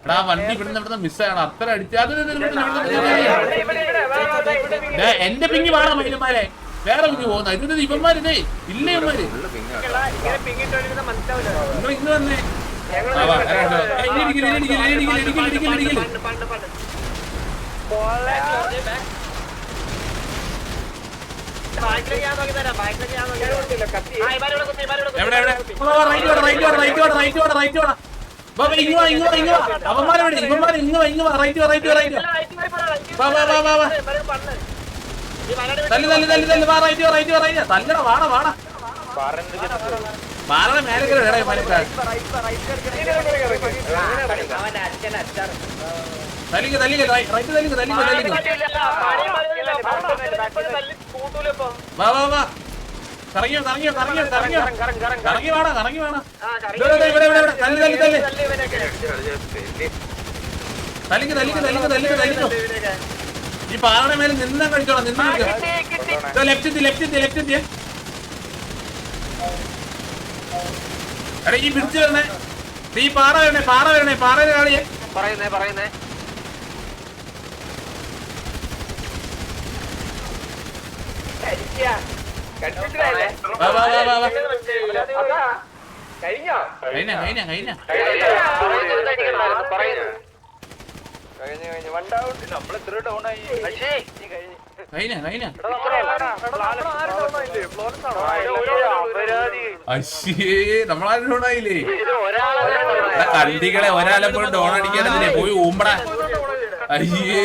എടാ വണ്ടി ഇവിടുന്ന് മിസ്സാണ് അത്ര അടിച്ചു. എന്റെ പിങ്ങി വേണം മയിലുമാരെ, വേറെ പിങ്ങി പോകുന്ന ഇതിന്റെ ഇവന്മാരിതേ ഇല്ല. ഇവന്മാര് നിങ്ങൾ ഇന്ന് വന്നേ അവന്മാരെ തല്ലട വാട വാട പാറ മേലെ തല്ലിക്ക് തല്ലിക്ക് റൈറ്റ് തല്ലിക്ക് തല്ലിക്ക് തല്ലിക്ക് വാ വാ വാ കറങ്ങിയോ കറങ്ങിയോ കറങ്ങിയോ കറങ്ങിയോ കറങ്ങി വേണം കറങ്ങി വേണം തല്ലി തല്ലി തല്ലി തല്ലിക്ക് തല്ലിക്ക് തല്ലിക്ക് തല്ലിക്ക് തല്ലിക്കോ. ഈ പാറയുടെ മേലെ നിന്നാ കഴിച്ചോളാം. നിന്നാ ലെഫ്റ്റ് ലെഫ്റ്റ് ലെഫ്റ്റ് എടാ ഈ പിടിച്ചു വരണേ, ഈ പാറ വരണേ പാറ വരണേ പാറയുടെ കളിയെ പറയുന്നേ പറയുന്നേ കഴിഞ്ഞ കഴിഞ്ഞ കഴിഞ്ഞ കഴിഞ്ഞ കഴിഞ്ഞ അശ്ശേ നമ്മളാരും ഡോണായില്ലേ? കണ്ടികളെ ഒരാളെപ്പോഴും ഡോൺ അടിക്കാനല്ലേ പോയി ഊമ്പട. അയ്യേ